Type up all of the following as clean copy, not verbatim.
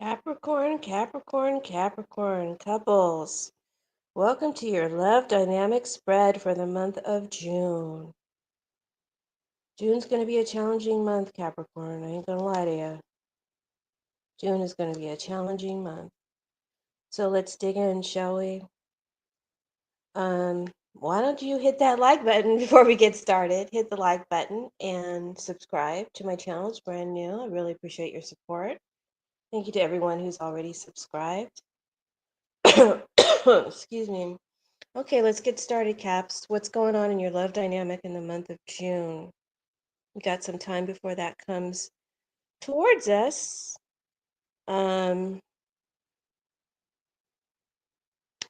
Capricorn, Capricorn, Capricorn couples. Welcome to your love dynamic spread for the month of June. June's going to be a challenging month, Capricorn. I ain't going to lie to you. June is going to be a challenging month. So let's dig in, shall we? Why don't you hit that like button before we get started? Hit the like button and subscribe to my channel. It's brand new. I really appreciate your support. Thank you to everyone who's already subscribed. Excuse me. Okay, let's get started, Caps. What's going on in your love dynamic in the month of June? We got some time before that comes towards us.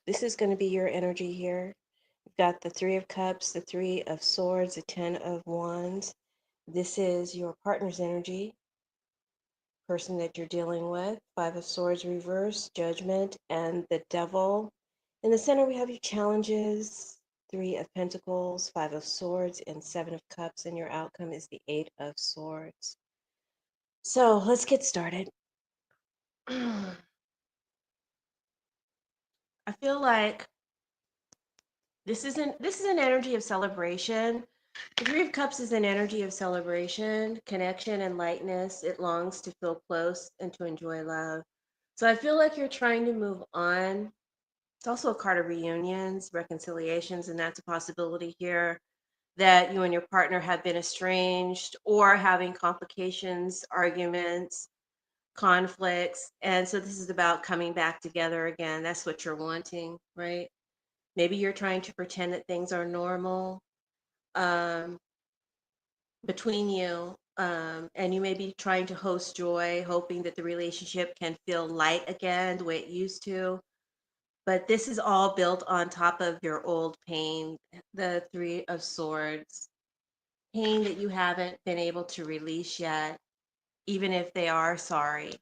This is going to be your energy here. You've got the Three of Cups, the Three of Swords, the Ten of Wands. This is your partner's energy, person that you're dealing with. Five of Swords reverse, Judgment, and the Devil. In the center, we have your challenges, Three of Pentacles, Five of Swords, and Seven of Cups, and your outcome is the Eight of Swords. So let's get started. I feel like this is an energy of celebration. The Three of Cups is an energy of celebration, connection, and lightness. It longs to feel close and to enjoy love. So I feel like you're trying to move on. It's also a card of reunions, reconciliations, and that's a possibility here that you and your partner have been estranged or having complications, arguments, conflicts. And so this is about coming back together again. That's what you're wanting, right? Maybe you're trying to pretend that things are normal um, between you. And you may be trying to host joy, hoping that the relationship can feel light again the way it used to. But this is all built on top of your old pain, the Three of Swords, pain that you haven't been able to release yet, even if they are sorry.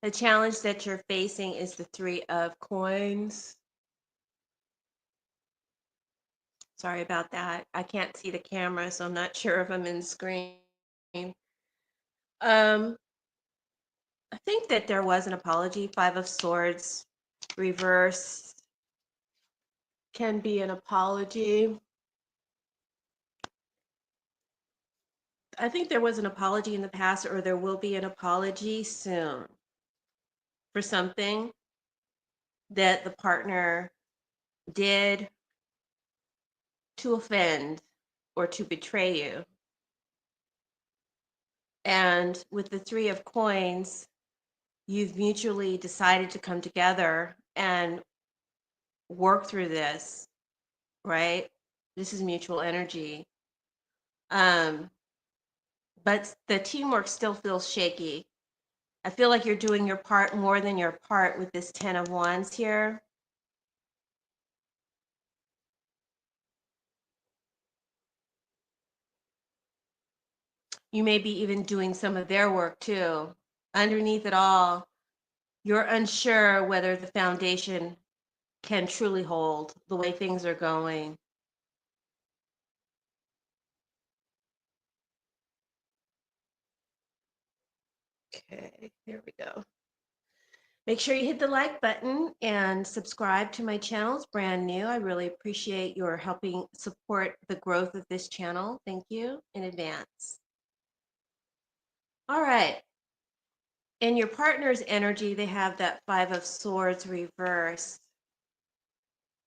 The challenge that you're facing is the Three of Coins. Sorry about that. I can't see the camera, so I'm not sure if I'm in the screen. Um, I think that there was an apology. Five of Swords reverse can be an apology. I think there was an apology in the past, or there will be an apology soon for something that the partner did to offend or to betray you. And with the Three of Coins, you've mutually decided to come together and work through this, right? This is mutual energy. But the teamwork still feels shaky. I feel like you're doing your part more than your part with this Ten of Wands here. You may be even doing some of their work too. Underneath it all, you're unsure whether the foundation can truly hold the way things are going. Okay, here we go. Make sure you hit the like button and subscribe to my channel. It's brand new. I really appreciate your helping support the growth of this channel. Thank you in advance. All right. In your partner's energy, they have that Five of Swords reversed.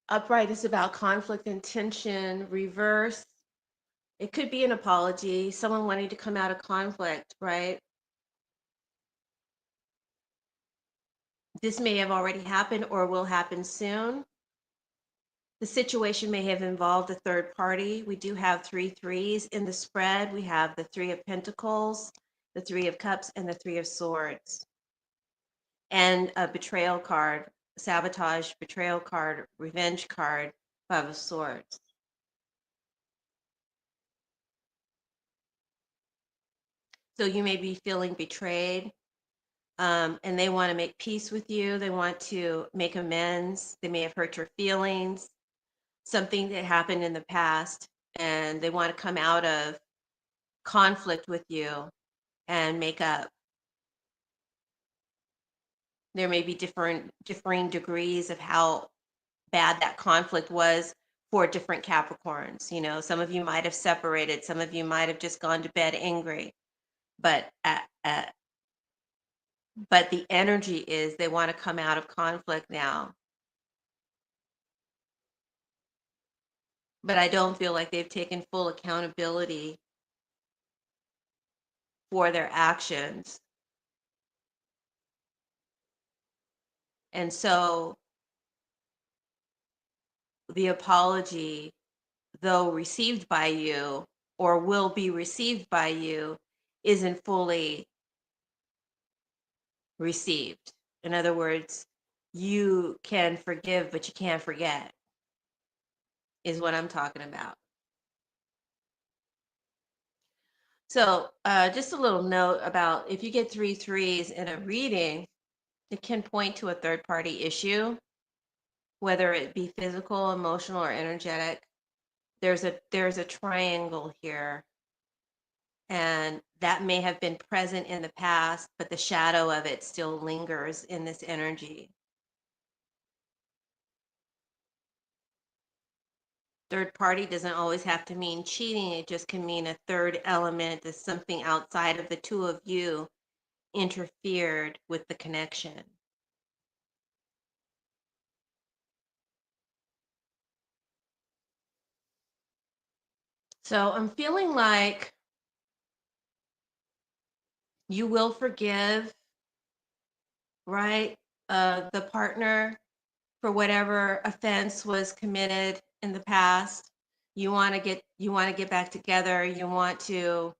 Upright is about conflict and tension. Reverse, it could be an apology, someone wanting to come out of conflict, right? This may have already happened or will happen soon. The situation may have involved a third party. We do have three threes in the spread. We have the Three of Pentacles, the Three of Cups, and the Three of Swords. And a betrayal card, sabotage, betrayal card, revenge card, Five of Swords. So you may be feeling betrayed, and they want to make peace with you. They want to make amends. They may have hurt your feelings, something that happened in the past, and they want to come out of conflict with you and make up. There may be differing degrees of how bad that conflict was for different Capricorns. You know, some of you might have separated, some of you might have just gone to bed angry, but but the energy is they want to come out of conflict now. But I don't feel like they've taken full accountability for their actions. And so the apology, though received by you or will be received by you, isn't fully received. In other words, you can forgive, but you can't forget, is what I'm talking about. So, just a little note about if you get 3 3s in a reading, it can point to a third party issue, whether it be physical, emotional, or energetic. There's a triangle here, and that may have been present in the past, but the shadow of it still lingers in this energy. Third party doesn't always have to mean cheating. It just can mean a third element, is something outside of the two of you interfered with the connection. So I'm feeling like you will forgive, right? The partner for whatever offense was committed in the past. You want to get back together. You want to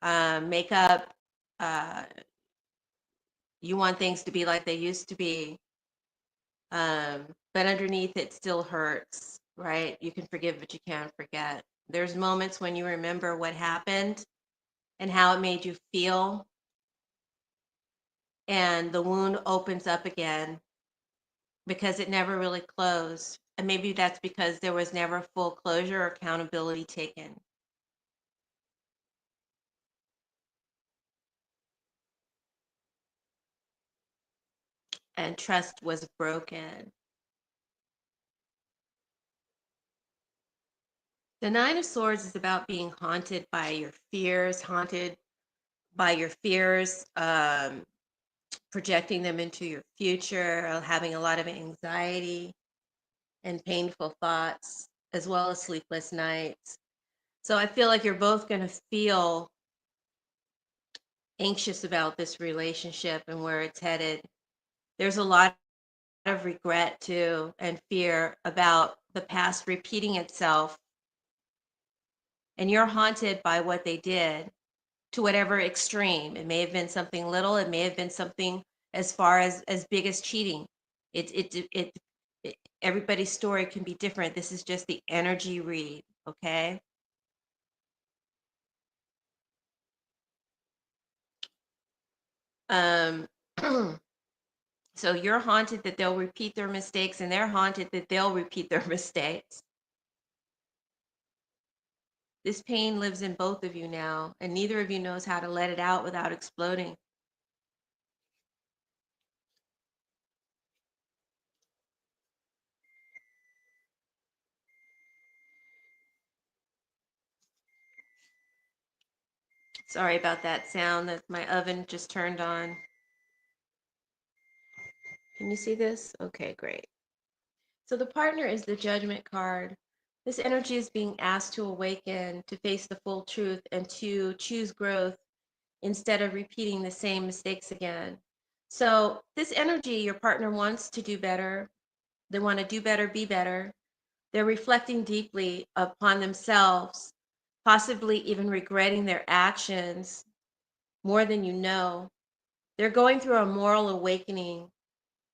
make up. Uh, you want things to be like they used to be. But underneath it still hurts, right? You can forgive, but you can't forget. There's moments when you remember what happened and how it made you feel, and the wound opens up again because it never really closed. And maybe that's because there was never full closure or accountability taken. And trust was broken. The Nine of Swords is about being haunted by your fears, projecting them into your future, having a lot of anxiety and painful thoughts, as well as sleepless nights. So I feel like you're both going to feel anxious about this relationship and where it's headed. There's a lot of regret too and fear about the past repeating itself. And you're haunted by what they did to whatever extreme. It may have been something little, it may have been something as far as big as cheating. It everybody's story can be different. This is just the energy read, okay? Um so you're haunted that they'll repeat their mistakes, and they're haunted that they'll repeat their mistakes. This pain lives in both of you now, and neither of you knows how to let it out without exploding. Sorry about that sound that my oven just turned on. Can you see this? Okay, great. So the partner is the judgment card. This energy is being asked to awaken, to face the full truth, and to choose growth instead of repeating the same mistakes again. So this energy, your partner wants to do better. They want to do better, be better. They're reflecting deeply upon themselves, possibly even regretting their actions more than you know. They're going through a moral awakening,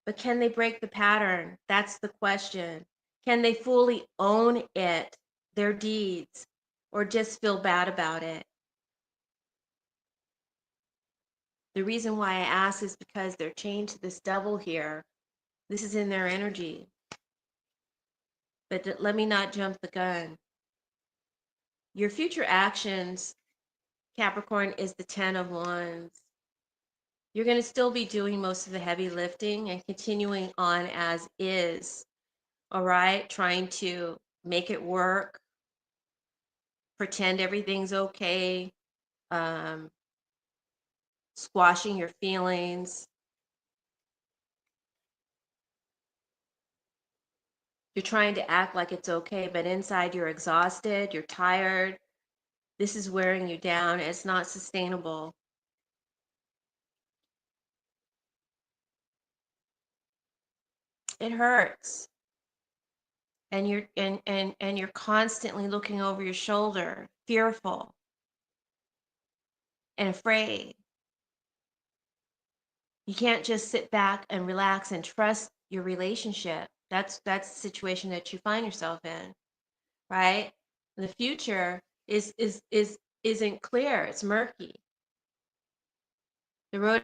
but can they break the pattern? That's the question. Can they fully own it, their deeds, or just feel bad about it? The reason why I ask is because they're chained to this devil here. This is in their energy. But let me not jump the gun. Your future actions, Capricorn, is the 10 of Wands. You're going to still be doing most of the heavy lifting and continuing on as is. All right, trying to make it work, pretend everything's okay, um, squashing your feelings. You're trying to act like it's okay, but inside you're exhausted, you're tired. This is wearing you down. It's not sustainable. It hurts. And you're constantly looking over your shoulder, fearful and afraid. You can't just sit back and relax and trust your relationship. That's the situation that you find yourself in, right? The future isn't clear. It's murky. The road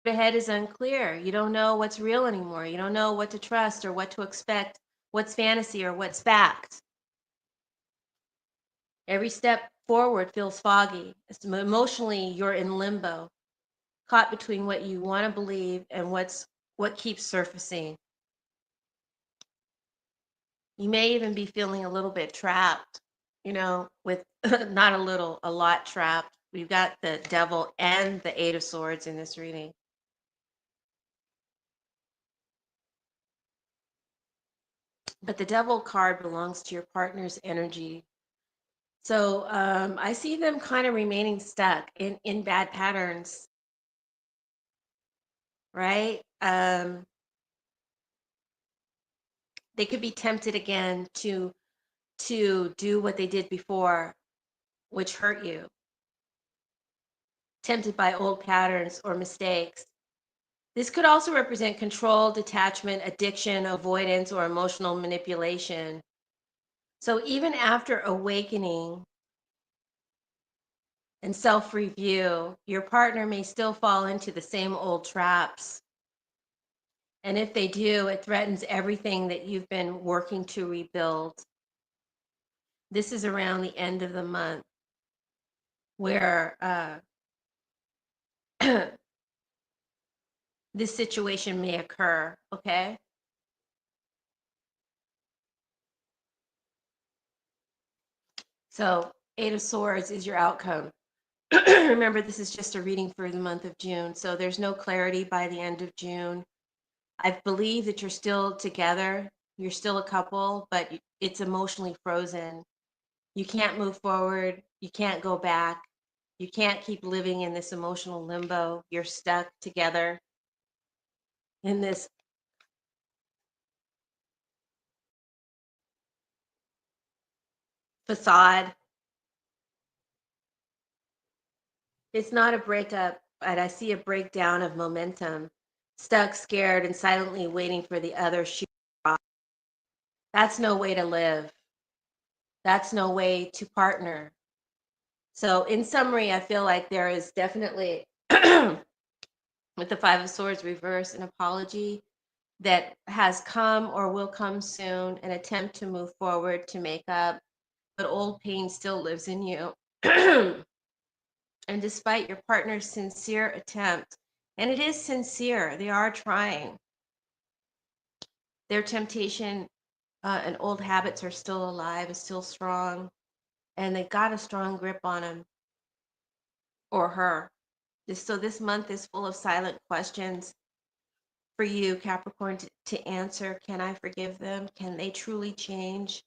ahead is unclear. You don't know what's real anymore. You don't know what to trust or what to expect, what's fantasy or what's fact. Every step forward feels foggy. Emotionally, you're in limbo, caught between what you want to believe and what keeps surfacing. You may even be feeling a little bit trapped, with not a little, a lot trapped. We've got the devil and the eight of swords in this reading. But the devil card belongs to your partner's energy. So I see them kind of remaining stuck in bad patterns, right? They could be tempted again to do what they did before, which hurt you, tempted by old patterns or mistakes. This could also represent control, detachment, addiction, avoidance, or emotional manipulation. So even after awakening and self review, your partner may still fall into the same old traps. And if they do, it threatens everything that you've been working to rebuild. This is around the end of the month where this situation may occur, okay? So, Eight of Swords is your outcome. Remember, this is just a reading for the month of June, so there's no clarity by the end of June. I believe that you're still together, you're still a couple, but it's emotionally frozen. You can't move forward, you can't go back, you can't keep living in this emotional limbo. You're stuck together in this facade. It's not a breakup, but I see a breakdown of momentum. Stuck, scared, and silently waiting for the other shoe to drop. That's no way to live. That's no way to partner. So, in summary, I feel like there is definitely, with the Five of Swords reverse, an apology that has come or will come soon, an attempt to move forward to make up, but old pain still lives in you. And despite your partner's sincere attempt, and it is sincere, they are trying, their temptation and old habits are still alive, is still strong, and they got a strong grip on him or her. So this month is full of silent questions for you, Capricorn, to answer. Can I forgive them? Can they truly change?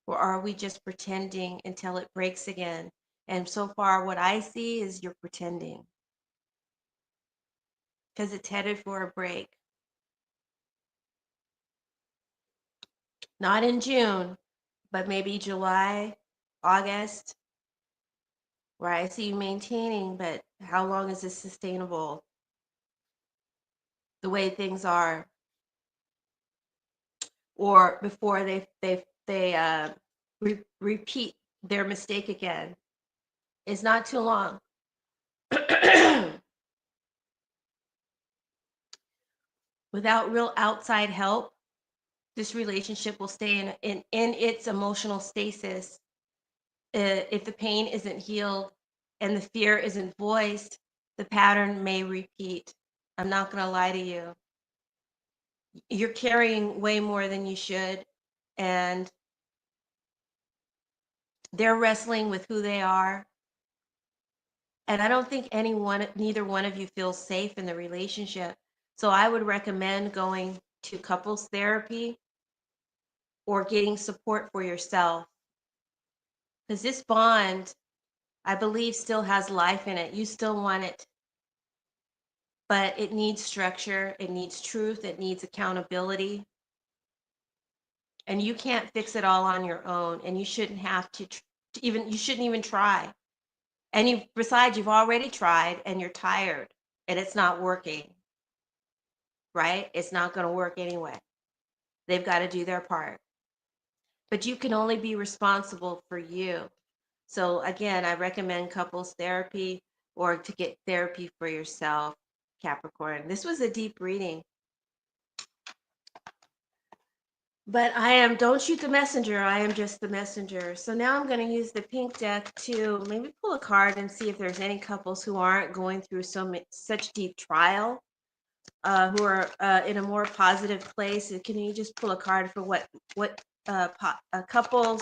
Or are we just pretending until it breaks again? And so far, what I see is you're pretending because it's headed for a break. Not in June, but maybe July, August, where I see you maintaining, but how long is this sustainable? The way things are, or before they repeat their mistake again, is not too long. Without real outside help, this relationship will stay in its emotional stasis. If the pain isn't healed and the fear isn't voiced, the pattern may repeat. I'm not going to lie to you. You're carrying way more than you should, and they're wrestling with who they are. And I don't think neither one of you feels safe in the relationship. So I would recommend going to couples therapy or getting support for yourself, because this bond, I believe, still has life in it. You still want it, but it needs structure, it needs truth, it needs accountability. And you can't fix it all on your own, and you shouldn't have you shouldn't even try. And besides, you've already tried and you're tired and it's not working, right? It's not going to work anyway. They've got to do their part. But you can only be responsible for you. So again, I recommend couples therapy or to get therapy for yourself, Capricorn. This was a deep reading. But don't shoot the messenger. I am just the messenger. So now I'm going to use the pink deck to maybe pull a card and see if there's any couples who aren't going through such deep trial, who are in a more positive place. Can you just pull a card for what couples,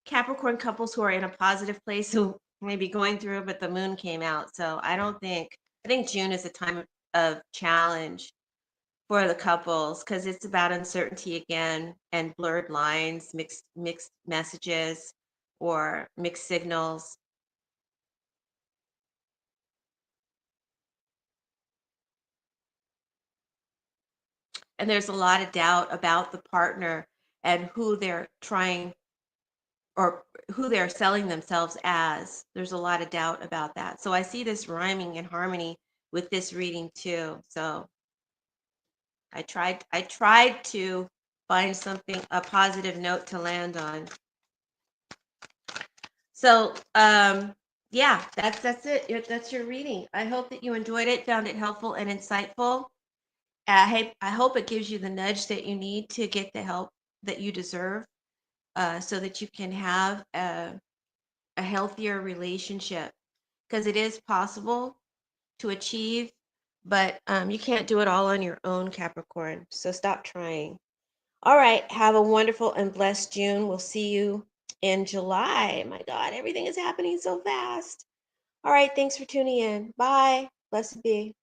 Capricorn couples who are in a positive place who may be going through, but the moon came out. So I think June is a time of challenge for the couples because it's about uncertainty again and blurred lines, mixed messages or mixed signals. And there's a lot of doubt about the partner and who they're trying or who they're selling themselves as. There's a lot of doubt about that. So I see this rhyming in harmony with this reading too. So I tried to find a positive note to land on. So yeah, that's it. That's your reading. I hope that you enjoyed it, found it helpful and insightful. I hope it gives you the nudge that you need to get the help that you deserve, so that you can have a healthier relationship, because it is possible to achieve, but you can't do it all on your own, Capricorn. So stop trying. All right. Have a wonderful and blessed June. We'll see you in July. My God, everything is happening so fast. All right. Thanks for tuning in. Bye. Blessed be.